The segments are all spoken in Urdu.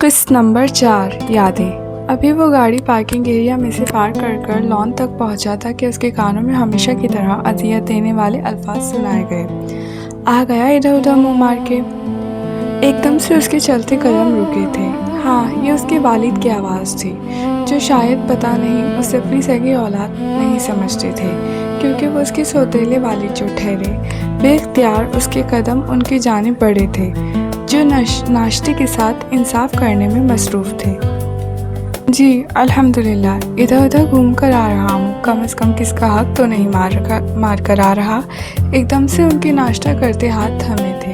قسط نمبر 4 یادیں۔ ابھی وہ گاڑی پارکنگ ایریا میں سے پار کر لان تک پہنچا تھا کہ اس کے کانوں میں ہمیشہ کی طرح اذیت دینے والے الفاظ سنائے گئے۔ آ گیا ادھر ادھر منہ مار کے۔ ایک دم سے اس کے چلتے قدم رکے تھے۔ ہاں، یہ اس کے والد کی آواز تھی، جو شاید پتہ نہیں اسے اپنی سگی اولاد نہیں سمجھتے تھے، کیونکہ وہ اس کے سوتیلے والد جو ٹھہرے بے اختیار اس کے قدم ان کی جانب بڑھے تھے، جو ناشتے کے ساتھ انصاف کرنے میں مصروف تھے۔ جی الحمدللہ، ادھر ادھر گھوم کر آ رہا ہوں، کم از کم کس کا حق تو نہیں مار کر آ رہا۔ ایک دم سے ان کے ناشتہ کرتے ہاتھ تھمے تھے۔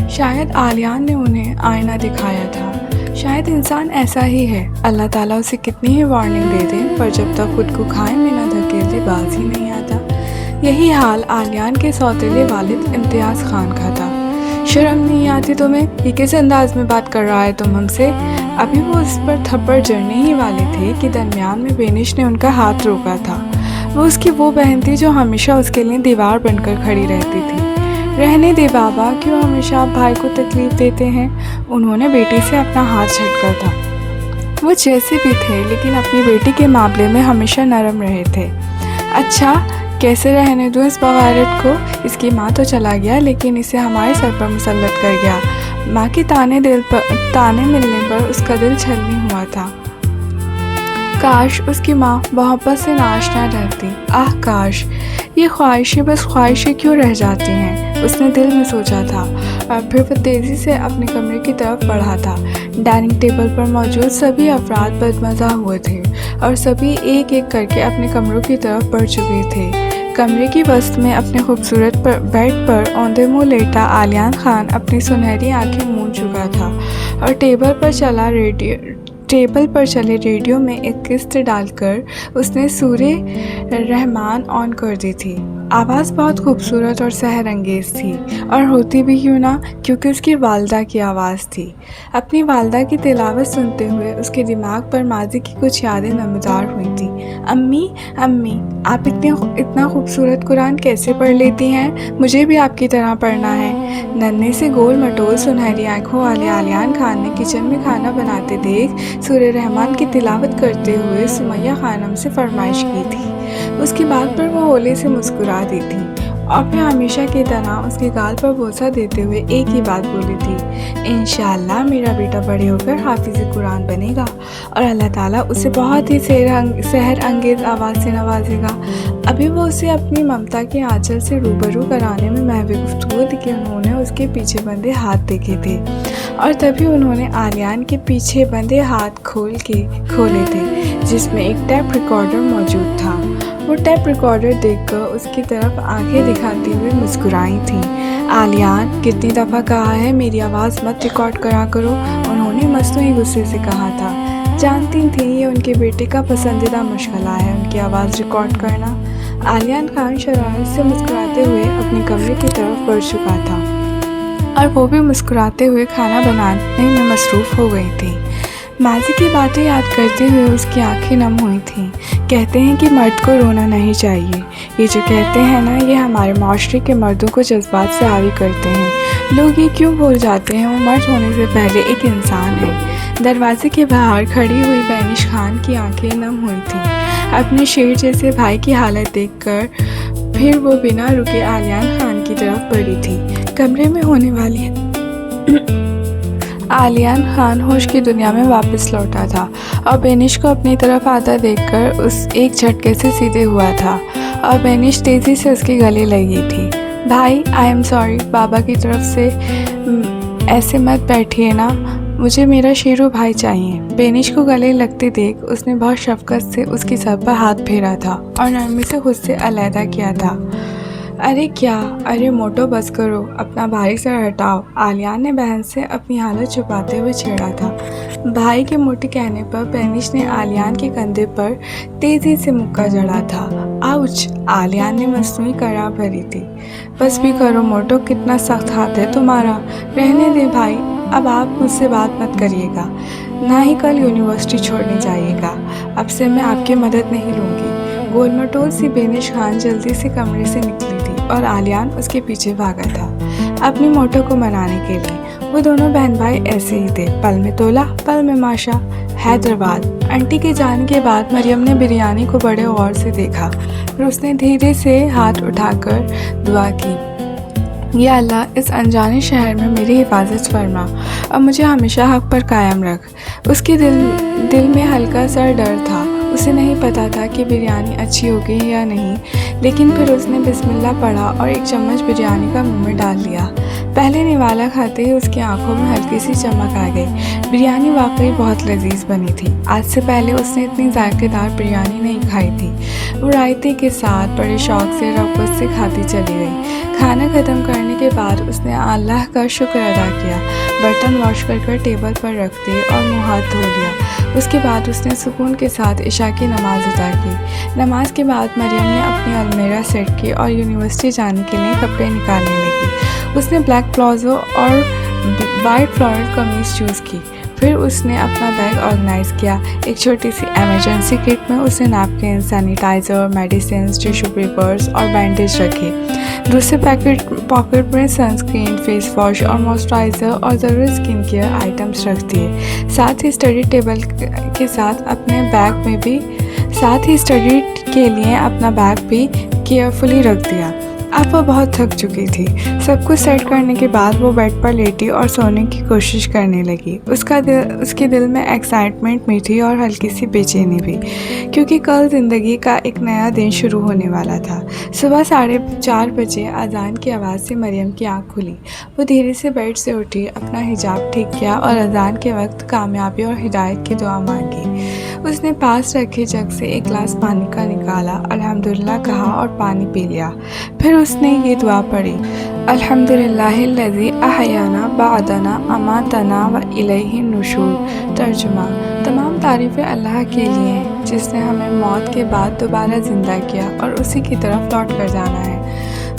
شاید آلیان نے انہیں آئینہ دکھایا تھا۔ شاید انسان ایسا ہی ہے، اللہ تعالیٰ اسے کتنی ہی وارننگ دے دیں، پر جب تک خود کو کھائے میں نہ دھکیل دے باز ہی نہیں آتا۔ یہی حال آلیان کے سوتیلے والد امتیاز خان کا تھا۔ شرم نہیں آتی تمہیں؟ یہ کس انداز میں بات کر رہا ہے تم ہم سے؟ ابھی وہ اس پر تھپڑ جڑنے ہی والے تھے کہ درمیان میں بینش نے ان کا ہاتھ روکا تھا۔ وہ اس کی وہ بہن تھی جو ہمیشہ اس کے لیے دیوار بن کر کھڑی رہتی تھی۔ رہنے دے بابا، کیوں ہمیشہ آپ بھائی کو تکلیف دیتے ہیں؟ انہوں نے بیٹی سے اپنا ہاتھ جھٹکا تھا۔ وہ جیسے بھی تھے لیکن اپنی بیٹی کے معاملے میں ہمیشہ نرم رہے تھے۔ اچھا، کیسے رہنے دوں اس بغیرت کو؟ اس کی ماں تو چلا گیا لیکن اسے ہمارے سر پر مسلط کر گیا۔ ماں کی تانے ملنے پر اس کا دل چھلنی ہوا تھا۔ کاش اس کی ماں محبت سے ناش نہ ڈرتی۔ آہ کاش، یہ خواہشیں بس خواہشیں کیوں رہ جاتی ہیں، اس نے دل میں سوچا تھا، اور پھر وہ تیزی سے اپنے کمرے کی طرف بڑھا تھا۔ ڈائننگ ٹیبل پر موجود سبھی افراد بدمزہ ہوئے تھے اور سبھی ایک ایک کر کے اپنے کمروں کی طرف بڑھ چکے تھے۔ کمرے کی وسط میں اپنے خوبصورت بیڈ پر اوندھے منہ لیٹا آلیان خان اپنی سنہری آنکھیں مون چکا تھا اور ٹیبل پر چلے ریڈیو میں ایک قسط ڈال کر اس نے سورہ رحمان آن کر دی تھی۔ آواز بہت خوبصورت اور سحر انگیز تھی، اور ہوتی بھی کیوں نہ، کیونکہ اس کی والدہ کی آواز تھی۔ اپنی والدہ کی تلاوت سنتے ہوئے اس کے دماغ پر ماضی کی کچھ یادیں نمودار ہوئی تھیں۔ امی، آپ اتنا خوبصورت قرآن کیسے پڑھ لیتی ہیں؟ مجھے بھی آپ کی طرح پڑھنا ہے۔ ننھے سے گول مٹول سنہری آنکھوں والے آلیان خان نے کچن میں کھانا بناتے دیکھ سورہ رحمان کی تلاوت کرتے ہوئے سمیہ خانم سے فرمائش کی تھی۔ اس کی بات پر وہ ہولے سے مسکرا دی تھی، اور پھر ہمیشہ کی طرح اس کے گال پر بوسہ دیتے ہوئے ایک ہی بات بولی تھی، انشاءاللہ میرا بیٹا بڑے ہو کر حافظ قرآن بنے گا اور اللہ تعالیٰ اسے بہت ہی سحر انگیز آواز سے نوازے گا۔ ابھی وہ اسے اپنی ممتا کے آنچل سے روبرو کرانے میں محو گفتگو تھی کہ انہوں نے اس کے پیچھے بندھے ہاتھ دیکھے تھے، اور تبھی انہوں نے آلیان کے پیچھے بندھے ہاتھ کھولے تھے، جس میں ایک ٹیپ ریکارڈر موجود تھا۔ وہ ٹیپ ریکارڈر دیکھ کر اس کی طرف آنکھیں دکھاتی ہوئے مسکرائی تھیں۔ آلیان، کتنی دفعہ کہا ہے میری آواز مت ریکارڈ کرا کرو، انہوں نے مصنوعی غصے سے کہا تھا۔ جانتی تھیں یہ ان کے بیٹے کا پسندیدہ مشغلہ ہے، ان کی آواز ریکارڈ کرنا۔ آلیان خان شرارت سے مسکراتے ہوئے اپنے کمرے کی طرف بڑھ چکا تھا، اور وہ بھی مسکراتے ہوئے کھانا بنانے میں مصروف ہو گئی تھی۔ ماضی کی باتیں یاد کرتے ہوئے اس کی آنکھیں نم ہوئی تھیں۔ کہتے ہیں کہ مرد کو رونا نہیں چاہیے۔ یہ جو کہتے ہیں نا، یہ ہمارے معاشرے کے مردوں کو جذبات سے عاری کرتے ہیں۔ لوگ یہ کیوں بھول جاتے ہیں وہ مرد ہونے سے پہلے ایک انسان ہے۔ دروازے کے باہر کھڑی ہوئی بینش خان کی آنکھیں نم ہوئی تھیں اپنے شیر جیسے بھائی کی حالت دیکھ کر۔ پھر وہ بنا رکے آلیان خان کی طرف بڑھی تھی۔ کمرے میں ہونے والی آلیان خان ہوش کی دنیا میں واپس لوٹا تھا اور بینش کو اپنی طرف آتا دیکھ کر اس ایک جھٹکے سے سیدھے ہوا تھا، اور بینش تیزی سے اس کے گلے لگی تھی۔ بھائی، آئی ایم سوری، بابا کی طرف سے ایسے مت بیٹھیے نا، مجھے میرا شیرو بھائی چاہیے۔ بینش کو گلے لگتے دیکھ اس نے بہت شفقت سے اس کی سر پر ہاتھ پھیرا تھا اور نرمی سے خود سے علیحدہ کیا تھا۔ ارے موٹو، بس کرو، اپنا بھائی سر ہٹاؤ، آلیان نے بہن سے اپنی حالت چھپاتے ہوئے چھیڑا تھا۔ بھائی کے موٹے کہنے پر بینش نے آلیان کے کندھے پر تیزی سے مکہ جڑا تھا۔ آؤچ! آلیان نے مصنوعی کرا بھری تھی۔ بس بھی کرو موٹو، کتنا سخت ہاتھ ہے تمہارا۔ رہنے دے بھائی، اب آپ مجھ سے بات مت کریے گا، نہ ہی کل یونیورسٹی چھوڑنے جائیے گا۔ اب سے میں آپ کی مدد نہیں لوں گی۔ گول مٹول سی بینش خان جلدی سے کمرے سے نکلی تھی اور آلیان اس کے پیچھے بھاگا تھا۔ اپنی موٹو کو منانے کے لیے وہ دونوں بہن بھائی ایسے ہی تھے، پل میں تولا پل میں ماشا۔ حیدرآباد۔ آنٹی کے جانے کے بعد مریم نے بریانی کو بڑے غور سے دیکھا، پھر اس نے دھیرے سے ہاتھ اٹھا کر دعا کی، یا اللہ اس انجانے شہر میں میری حفاظت فرما اور مجھے ہمیشہ حق پر قائم رکھ۔ اس کے دل میں ہلکا سا ڈر تھا، اسے نہیں پتا تھا کہ بریانی اچھی ہوگی یا نہیں، لیکن پھر اس نے بسم اللہ پڑھا اور ایک چمچ بریانی کا منہ میں ڈال دیا۔ پہلے نوالا کھاتے ہی اس کی آنکھوں میں ہلکی سی چمک آ گئی۔ بریانی واقعی بہت لذیذ بنی تھی، آج سے پہلے اس نے اتنی ذائقے دار بریانی نہیں کھائی تھی۔ وہ رائتے کے ساتھ بڑے شوق سے رغبت سے کھاتی چلی گئی۔ کھانا ختم کرنے کے بعد اس نے اللہ کا شکر ادا کیا، برتن واش کر ٹیبل پر رکھ دیے اور منہ ہاتھ دھو لیا۔ اس کے بعد اس نے سکون کے ساتھ عشاء کی نماز ادا کی۔ نماز کے بعد مریم نے اپنی المیرہ سیٹ کی اور یونیورسٹی جانے کے لیے کپڑے نکالنے لگی۔ اس نے بلیک پلازو اور وائٹ فلورل قمیض چوز کی۔ پھر اس نے اپنا بیگ آرگنائز کیا۔ ایک چھوٹی سی ایمرجنسی کٹ میں اس نے napkin, sanitiser, medicines, tissue papers اور بینڈیج رکھے۔ دوسرے پاکٹ میں سنسکرین، فیس واش اور موئسچرائزر اور ضروری اسکن کیئر آئٹمس رکھ دیے۔ ساتھ ہی اسٹڈی ٹیبل کے ساتھ اسٹڈی کے لیے اپنا بیگ بھی کیئرفلی رکھ دیا۔ اب وہ بہت تھک چکی تھی۔ سب کچھ سیٹ کرنے کے بعد وہ بیڈ پر لیٹی اور سونے کی کوشش کرنے لگی۔ اس کے دل میں ایکسائٹمنٹ بھی تھی اور ہلکی سی بے چینی بھی، کیونکہ کل زندگی کا ایک نیا دن شروع ہونے والا تھا۔ صبح 4:30 بجے اذان کی آواز سے مریم کی آنکھ کھلی۔ وہ دھیرے سے بیڈ سے اٹھی، اپنا حجاب ٹھیک کیا اور اذان کے وقت کامیابی اور ہدایت کی دعا مانگی۔ اس نے پاس رکھے جگ سے ایک گلاس پانی کا نکالا، الحمدللہ کہا اور پانی پی لیا۔ پھر اس نے یہ دعا پڑھی، الحمدللہ الذی احیانا بعدما اماتنا والیہ النشور۔ ترجمہ: تمام تعریفیں اللہ کے لیے ہیں جس نے ہمیں موت کے بعد دوبارہ زندہ کیا اور اسی کی طرف لوٹ کر جانا ہے۔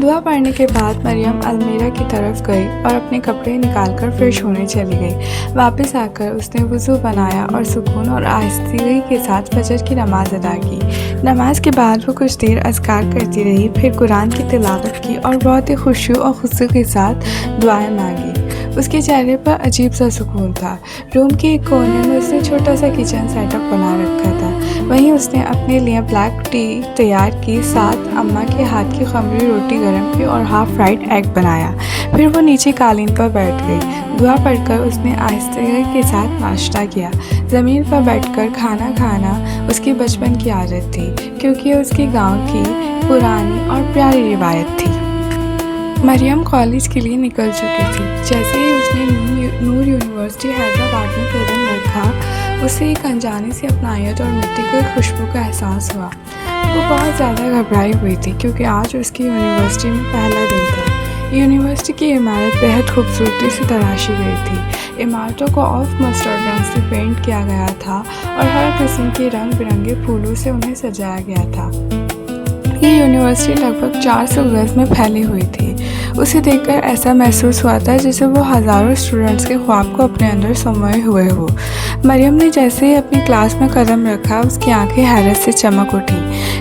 دعا پڑھنے کے بعد مریم المیرہ کی طرف گئی اور اپنے کپڑے نکال کر فریش ہونے چلی گئی۔ واپس آ کر اس نے وضو بنایا اور سکون اور آہستگی کے ساتھ فجر کی نماز ادا کی۔ نماز کے بعد وہ کچھ دیر اذکار کرتی رہی، پھر قرآن کی تلاوت کی اور بہت ہی خشوع اور خضوع کے ساتھ دعائیں مانگی۔ اس کے چہرے پر عجیب سا سکون تھا۔ روم کے ایک کونے میں اس نے چھوٹا سا کچن سیٹ اپ بنا رکھا تھا، وہیں اس نے اپنے لیے بلیک ٹی تیار کی، ساتھ اماں کے ہاتھ کی خمری روٹی گرم کی اور ہاف فرائڈ ایگ بنایا۔ پھر وہ نیچے قالین پر بیٹھ گئی۔ دعا پڑھ کر اس نے آہستگی کے ساتھ ناشتہ کیا۔ زمین پر بیٹھ کر کھانا کھانا اس کی بچپن کی عادت تھی، کیونکہ اس کے گاؤں کی پرانی اور پیاری روایت تھی۔ مریم کالج کے لیے نکل چکی تھی۔ جیسے ہی اس نے نور یونیورسٹی حیدرآباد میں قدم رکھا، اسے ایک انجانی سی اپنائیت اور مٹی کی خوشبو کا احساس ہوا۔ وہ بہت زیادہ گھبرائی ہوئی تھی، کیونکہ آج اس کی یونیورسٹی میں پہلا دن تھا۔ یونیورسٹی کی عمارت بہت خوبصورتی سے تراشی گئی تھی۔ عمارتوں کو آف مسٹرڈ رنگ سے پینٹ کیا گیا تھا اور ہر قسم کے رنگ برنگے پھولوں سے انہیں سجایا گیا تھا۔ یہ یونیورسٹی لگ بھگ 400 گز میں پھیلی ہوئی تھی۔ اسے دیکھ کر ایسا محسوس ہوا تھا جیسے وہ ہزاروں اسٹوڈنٹس کے خواب کو اپنے اندر سموئے ہوئے ہو۔ مریم نے جیسے ہی اپنی کلاس میں قدم رکھا، اس کی آنکھیں حیرت سے چمک اٹھی۔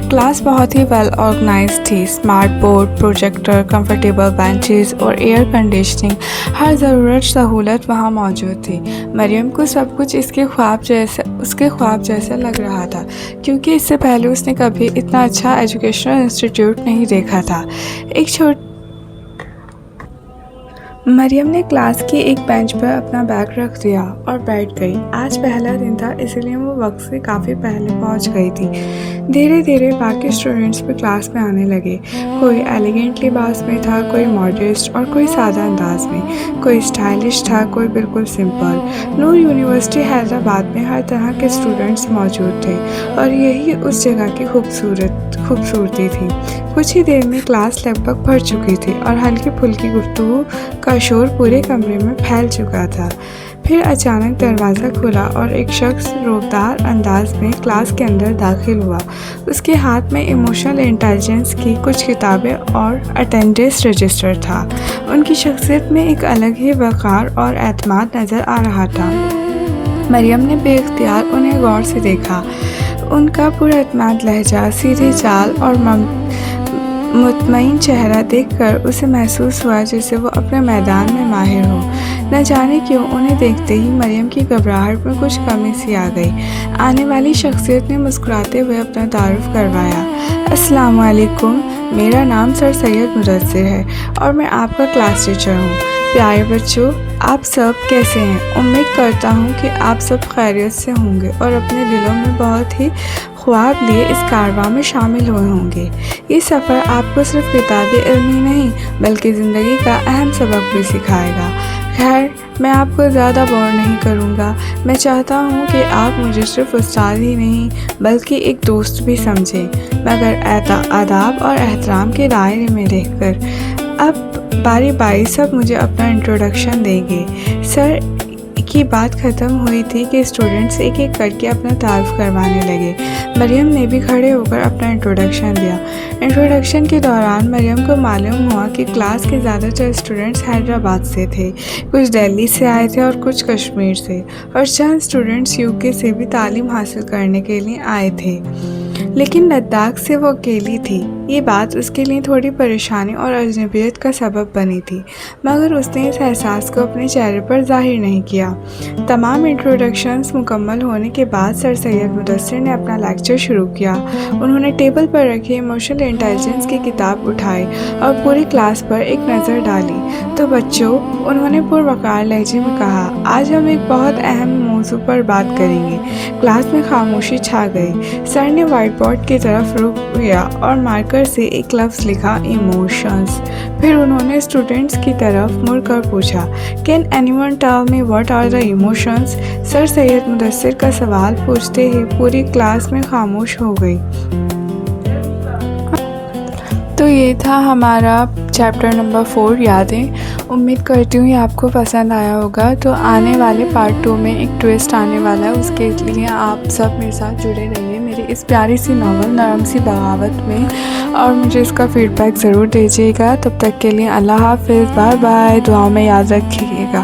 کلاس بہت ہی ویل آرگنائزڈ تھی۔ Smart board, projector, comfortable benches اور ایئر کنڈیشننگ، ہر ضرورت سہولت وہاں موجود تھی۔ مریم کو سب کچھ اس کے خواب جیسا لگ رہا تھا، کیونکہ اس سے پہلے اس نے کبھی اتنا اچھا ایجوکیشنل انسٹیٹیوٹ نہیں دیکھا تھا۔ مریم نے کلاس کی ایک بینچ پر اپنا بیگ رکھ دیا اور بیٹھ گئی۔ آج پہلا دن تھا، اس لیے وہ وقت سے کافی پہلے پہنچ گئی تھی۔ دھیرے دھیرے باقی اسٹوڈنٹس بھی کلاس میں آنے لگے۔ کوئی ایلیگنٹ لباس میں تھا، کوئی ماڈسٹ اور کوئی سادہ انداز میں، کوئی اسٹائلش تھا، کوئی بالکل سمپل۔ نور یونیورسٹی حیدرآباد میں ہر طرح کے اسٹوڈنٹس موجود تھے اور یہی اس جگہ کی خوبصورتی تھی۔ کچھ ہی دیر میں کلاس لگ بھگ بھر چکی تھی اور ہلکی پھلکی گفتگو کا شور پورے کمرے میں پھیل چکا تھا۔ پھر اچانک دروازہ کھلا اور ایک شخص روبدار انداز میں کلاس کے اندر داخل ہوا۔ اس کے ہاتھ میں ایموشنل انٹیلیجنس کی کچھ کتابیں اور اٹینڈنس رجسٹر تھا۔ ان کی شخصیت میں ایک الگ ہی وقار اور اعتماد نظر آ رہا تھا۔ مریم نے بے اختیار انہیں غور سے دیکھا۔ ان کا پر اعتماد لہجہ، سیدھی چال اور مطمئن چہرہ دیکھ کر اسے محسوس ہوا جیسے وہ اپنے میدان میں ماہر ہو۔ نہ جانے کیوں انہیں دیکھتے ہی مریم کی گھبراہٹ میں کچھ کمی سی آ گئی۔ آنے والی شخصیت نے مسکراتے ہوئے اپنا تعارف کروایا۔ السلام علیکم، میرا نام سر سید مدثر ہے اور میں آپ کا کلاس ٹیچر ہوں۔ پیارے بچوں، آپ سب کیسے ہیں؟ امید کرتا ہوں کہ آپ سب خیریت سے ہوں گے اور اپنے دلوں میں بہت ہی خواب لیے اس کارواں میں شامل ہوئے ہوں گے۔ یہ سفر آپ کو صرف کتابی علم ہی نہیں بلکہ زندگی کا اہم سبق بھی سکھائے گا۔ خیر، میں آپ کو زیادہ بور نہیں کروں گا۔ میں چاہتا ہوں کہ آپ مجھے صرف استاد ہی نہیں بلکہ ایک دوست بھی سمجھیں، مگر آداب اور احترام کے دائرے میں رہ کر۔ اب باری باری سب مجھے اپنا انٹروڈکشن دیں گے۔ سر کی بات ختم ہوئی تھی کہ اسٹوڈنٹس ایک ایک کر کے اپنا تعارف کروانے لگے۔ مریم نے بھی کھڑے ہو کر اپنا انٹروڈکشن دیا۔ انٹروڈکشن کے دوران مریم کو معلوم ہوا کہ کلاس کے زیادہ تر اسٹوڈنٹس حیدرآباد سے تھے، کچھ دہلی سے آئے تھے اور کچھ کشمیر سے، اور چند اسٹوڈنٹس UK سے بھی تعلیم حاصل کرنے کے لیے آئے تھے، لیکن لداخ سے وہ اکیلی تھی۔ یہ بات اس کے لیے تھوڑی پریشانی اور اجنبیت کا سبب بنی تھی، مگر اس نے اس احساس کو اپنے چہرے پر ظاہر نہیں کیا۔ تمام انٹروڈکشنز مکمل ہونے کے بعد سر سید مدثر نے اپنا لیکچر شروع کیا۔ انہوں نے ٹیبل پر رکھی ایموشنل انٹیلیجنس کی کتاب اٹھائی اور پوری کلاس پر ایک نظر ڈالی۔ تو بچوں، انہوں نے پروقار لہجے میں کہا، آج ہم ایک بہت اہم موضوع پر بات کریں گے۔ کلاس میں خاموشی چھا گئی۔ سر نے وائٹ بورڈ کی طرف رخ کیا اور مارکر سے ایک لفظ لکھا، ایموشنز۔ پھر انہوں نے اسٹوڈنٹس کی طرف مڑ کر پوچھا، can anyone tell me what are the emotions? Sir Syed Mudassir کا سوال پوچھتے ہی پوری کلاس میں خاموش ہو گئی۔ تو یہ تھا ہمارا چیپٹر نمبر 4 یادیں۔ امید کرتی ہوں یہ آپ کو پسند آیا ہوگا۔ تو آنے والے پارٹ 2 میں ایک ٹویسٹ آنے والا ہے، اس کے لیے آپ سب میرے ساتھ جڑے رہیے میری اس پیاری سی ناول نرم سی بغاوت میں، اور مجھے اس کا فیڈ بیک ضرور دیجیے گا۔ تب تک کے لیے اللہ حافظ، بائے بائے، دعاؤں میں یاد رکھیے گا۔